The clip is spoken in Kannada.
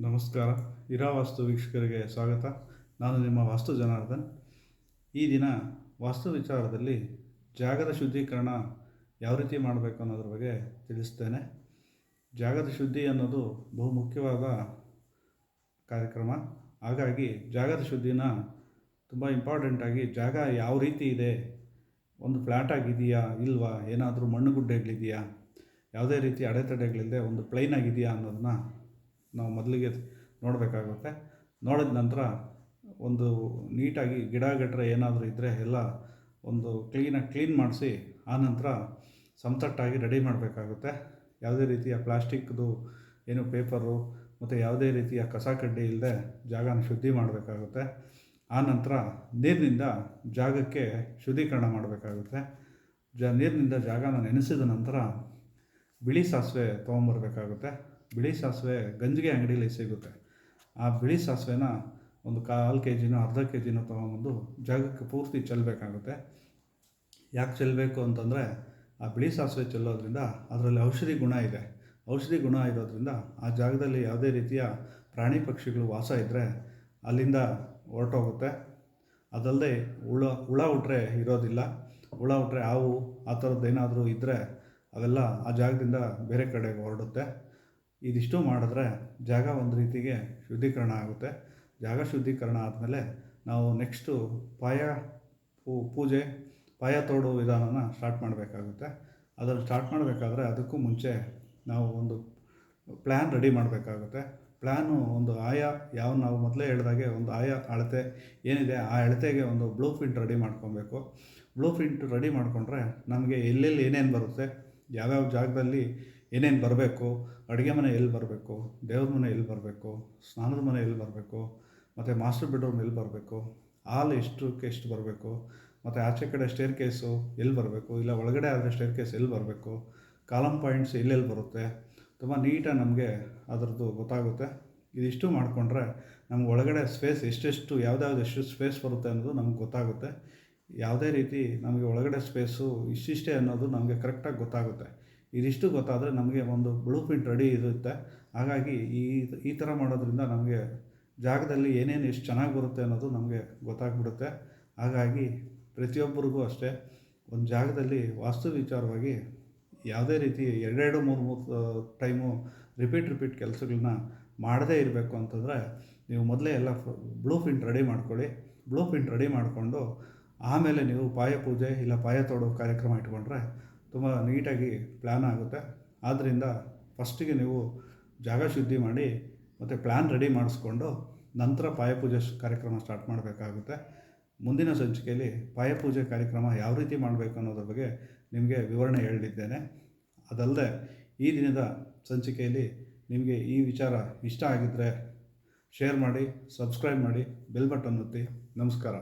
ನಮಸ್ಕಾರ. ಇರಾವಾಸ್ತು ವೀಕ್ಷಕರಿಗೆ ಸ್ವಾಗತ. ನಾನು ನಿಮ್ಮ ವಾಸ್ತು ಜನಾರ್ದನ್. ಈ ದಿನ ವಾಸ್ತು ವಿಚಾರದಲ್ಲಿ ಜಾಗದ ಶುದ್ಧೀಕರಣ ಯಾವ ರೀತಿ ಮಾಡಬೇಕು ಅನ್ನೋದ್ರ ಬಗ್ಗೆ ತಿಳಿಸ್ತೇನೆ. ಜಾಗದ ಶುದ್ಧಿ ಅನ್ನೋದು ಬಹುಮುಖ್ಯವಾದ ಕಾರ್ಯಕ್ರಮ. ಹಾಗಾಗಿ ಜಾಗದ ಶುದ್ಧಿನ ತುಂಬ ಇಂಪಾರ್ಟೆಂಟಾಗಿ, ಜಾಗ ಯಾವ ರೀತಿ ಇದೆ, ಒಂದು ಫ್ಲ್ಯಾಟ್ ಆಗಿದೆಯಾ ಇಲ್ವಾ, ಏನಾದರೂ ಮಣ್ಣು ಗುಡ್ಡೆಗಳಿದೆಯಾ, ಯಾವುದೇ ರೀತಿ ಅಡೆತಡೆಗಳಿಲ್ಲದೆ ಒಂದು ಪ್ಲೈನ್ ಆಗಿದೆಯಾ ಅನ್ನೋದನ್ನ ನಾವು ಮೊದಲಿಗೆ ನೋಡಬೇಕಾಗುತ್ತೆ. ನೋಡಿದ ನಂತರ ಒಂದು ನೀಟಾಗಿ ಗಿಡ ಗಟ್ರೆ ಏನಾದರೂ ಇದ್ದರೆ ಎಲ್ಲ ಒಂದು ಕ್ಲೀನ್ ಮಾಡಿಸಿ ಆನಂತರ ಸಮತಟ್ಟಾಗಿ ರೆಡಿ ಮಾಡಬೇಕಾಗುತ್ತೆ. ಯಾವುದೇ ರೀತಿಯ ಪ್ಲಾಸ್ಟಿಕ್ದು ಏನು ಪೇಪರು ಮತ್ತು ಯಾವುದೇ ರೀತಿಯ ಕಸ ಕಡ್ಡಿ ಇಲ್ಲದೆ ಜಾಗನ ಶುದ್ಧಿ ಮಾಡಬೇಕಾಗುತ್ತೆ. ಆನಂತರ ನೀರಿನಿಂದ ಜಾಗಕ್ಕೆ ಶುದ್ಧೀಕರಣ ಮಾಡಬೇಕಾಗುತ್ತೆ. ನೀರಿನಿಂದ ಜಾಗನ ನೆನೆಸಿದ ನಂತರ ಬಿಳಿ ಸಾಸಿವೆ ತೊಗೊಂಬರ್ಬೇಕಾಗುತ್ತೆ. ಬಿಳಿ ಸಾಸಿವೆ ಗಂಜಿಗೆ ಅಂಗಡಿಯಲ್ಲಿ ಸಿಗುತ್ತೆ. ಆ ಬಿಳಿ ಸಾಸಿವೆನ ಒಂದು 1/4 kg ಅರ್ಧ kg ತೊಗೊಂಬಂದು ಜಾಗಕ್ಕೆ ಪೂರ್ತಿ ಚೆಲ್ಲಬೇಕಾಗುತ್ತೆ. ಯಾಕೆ ಚೆಲ್ಲಬೇಕು ಅಂತಂದರೆ, ಆ ಬಿಳಿ ಸಾಸಿವೆ ಚೆಲ್ಲೋದ್ರಿಂದ ಅದರಲ್ಲಿ ಔಷಧಿ ಗುಣ ಇದೆ. ಔಷಧಿ ಗುಣ ಇರೋದ್ರಿಂದ ಆ ಜಾಗದಲ್ಲಿ ಯಾವುದೇ ರೀತಿಯ ಪ್ರಾಣಿ ಪಕ್ಷಿಗಳು ವಾಸ ಇದ್ದರೆ ಅಲ್ಲಿಂದ ಹೊರಟೋಗುತ್ತೆ. ಅದಲ್ಲದೆ ಹುಳ ಹುಟ್ರೆ ಇರೋದಿಲ್ಲ. ಹುಳ ಹುಟ್ರೆ ಹಾವು ಆ ಥರದ್ದೇನಾದರೂ ಇದ್ದರೆ ಅವೆಲ್ಲ ಆ ಜಾಗದಿಂದ ಬೇರೆ ಕಡೆಗೆ ಹೊರಡುತ್ತೆ. ಇದಿಷ್ಟು ಮಾಡಿದ್ರೆ ಜಾಗ ಒಂದು ರೀತಿಗೆ ಶುದ್ಧೀಕರಣ ಆಗುತ್ತೆ. ಜಾಗ ಶುದ್ಧೀಕರಣ ಆದಮೇಲೆ ನಾವು ನೆಕ್ಸ್ಟು ಪೂಜೆ ಪಾಯ ತೋಡೋ ವಿಧಾನನ ಸ್ಟಾರ್ಟ್ ಮಾಡಬೇಕಾಗುತ್ತೆ. ಅದನ್ನು ಸ್ಟಾರ್ಟ್ ಮಾಡಬೇಕಾದ್ರೆ ಅದಕ್ಕೂ ಮುಂಚೆ ನಾವು ಒಂದು ಪ್ಲ್ಯಾನ್ ರೆಡಿ ಮಾಡಬೇಕಾಗುತ್ತೆ. ಪ್ಲ್ಯಾನು ಒಂದು ನಾವು ಮೊದಲೇ ಹೇಳಿದಾಗೆ ಒಂದು ಅಳತೆ ಏನಿದೆ ಆ ಅಳತೆಗೆ ಒಂದು ಬ್ಲೂ ಪ್ರಿಂಟ್ ರೆಡಿ ಮಾಡ್ಕೊಬೇಕು. ಬ್ಲೂ ಪ್ರಿಂಟ್ ರೆಡಿ ಮಾಡಿಕೊಂಡ್ರೆ ನಮಗೆ ಎಲ್ಲೆಲ್ಲಿ ಏನೇನು ಬರುತ್ತೆ, ಯಾವ್ಯಾವ ಜಾಗದಲ್ಲಿ ಏನೇನು ಬರಬೇಕು, ಅಡುಗೆ ಮನೆ ಎಲ್ಲಿ ಬರಬೇಕು, ದೇವ್ರ ಮನೆ ಎಲ್ಲಿ ಬರಬೇಕು, ಸ್ನಾನದ ಮನೆ ಎಲ್ಲಿ ಬರಬೇಕು, ಮತ್ತು ಮಾಸ್ಟರ್ ಬೆಡ್ರೂಮ್ ಎಲ್ಲಿ ಬರಬೇಕು, ಹಾಲ್ ಎಷ್ಟು ಬರಬೇಕು, ಮತ್ತು ಆಚೆ ಕಡೆ ಸ್ಟೇರ್ ಕೇಸು ಎಲ್ಲಿ ಬರಬೇಕು, ಇಲ್ಲ ಒಳಗಡೆ ಆದರೆ ಸ್ಟೇರ್ ಕೇಸ್ ಎಲ್ಲಿ ಬರಬೇಕು, ಕಾಲಮ್ ಪಾಯಿಂಟ್ಸ್ ಎಲ್ಲೆಲ್ಲಿ ಬರುತ್ತೆ, ತುಂಬ ನೀಟಾಗಿ ನಮಗೆ ಅದರದ್ದು ಗೊತ್ತಾಗುತ್ತೆ. ಇದಿಷ್ಟು ಮಾಡಿಕೊಂಡ್ರೆ ನಮ್ಗೆ ಒಳಗಡೆ ಸ್ಪೇಸ್ ಎಷ್ಟು ಸ್ಪೇಸ್ ಬರುತ್ತೆ ಅನ್ನೋದು ನಮ್ಗೆ ಗೊತ್ತಾಗುತ್ತೆ. ಯಾವುದೇ ರೀತಿ ನಮಗೆ ಒಳಗಡೆ ಸ್ಪೇಸು ಇಷ್ಟಿಷ್ಟೇ ಅನ್ನೋದು ನಮಗೆ ಕರೆಕ್ಟಾಗಿ ಗೊತ್ತಾಗುತ್ತೆ. ಇದಿಷ್ಟು ಗೊತ್ತಾದರೆ ನಮಗೆ ಒಂದು ಬ್ಲೂ ಪ್ರಿಂಟ್ ರೆಡಿ ಇರುತ್ತೆ. ಹಾಗಾಗಿ ಈ ಥರ ಮಾಡೋದ್ರಿಂದ ನಮಗೆ ಜಾಗದಲ್ಲಿ ಏನೇನು ಎಷ್ಟು ಚೆನ್ನಾಗಿ ಬರುತ್ತೆ ಅನ್ನೋದು ನಮಗೆ ಗೊತ್ತಾಗ್ಬಿಡುತ್ತೆ. ಹಾಗಾಗಿ ಪ್ರತಿಯೊಬ್ಬರಿಗೂ ಅಷ್ಟೇ ಒಂದು ಜಾಗದಲ್ಲಿ ವಾಸ್ತು ವಿಚಾರವಾಗಿ ಯಾವುದೇ ರೀತಿ 2-3 ಟೈಮು ರಿಪೀಟ್ ಕೆಲಸಗಳನ್ನ ಮಾಡದೇ ಇರಬೇಕು ಅಂತಂದರೆ ನೀವು ಮೊದಲೇ ಎಲ್ಲ ಬ್ಲೂ ಪ್ರಿಂಟ್ ರೆಡಿ ಮಾಡ್ಕೊಳ್ಳಿ. ಬ್ಲೂ ಪ್ರಿಂಟ್ ರೆಡಿ ಮಾಡಿಕೊಂಡು ಆಮೇಲೆ ನೀವು ಪಾಯ ಪೂಜೆ ಇಲ್ಲ ಪಾಯ ತೋಡೋ ಕಾರ್ಯಕ್ರಮ ಇಟ್ಕೊಂಡ್ರೆ ತುಂಬ ನೀಟಾಗಿ ಪ್ಲ್ಯಾನ್ ಆಗುತ್ತೆ. ಆದ್ದರಿಂದ ಫಸ್ಟಿಗೆ ನೀವು ಜಾಗ ಶುದ್ಧಿ ಮಾಡಿ ಮತ್ತು ಪ್ಲ್ಯಾನ್ ರೆಡಿ ಮಾಡಿಸ್ಕೊಂಡು ನಂತರ ಪಾಯ ಪೂಜೆ ಕಾರ್ಯಕ್ರಮ ಸ್ಟಾರ್ಟ್ ಮಾಡಬೇಕಾಗುತ್ತೆ. ಮುಂದಿನ ಸಂಚಿಕೆಯಲ್ಲಿ ಪಾಯ ಪೂಜೆ ಕಾರ್ಯಕ್ರಮ ಯಾವ ರೀತಿ ಮಾಡಬೇಕು ಅನ್ನೋದ್ರ ಬಗ್ಗೆ ನಿಮಗೆ ವಿವರಣೆ ಹೇಳಲಿದ್ದೇನೆ. ಅದಲ್ಲದೆ ಈ ದಿನದ ಸಂಚಿಕೆಯಲ್ಲಿ ನಿಮಗೆ ಈ ವಿಚಾರ ಇಷ್ಟ ಆಗಿದ್ದರೆ ಶೇರ್ ಮಾಡಿ, ಸಬ್ಸ್ಕ್ರೈಬ್ ಮಾಡಿ, ಬೆಲ್ ಬಟನ್ ಒತ್ತಿ. ನಮಸ್ಕಾರ.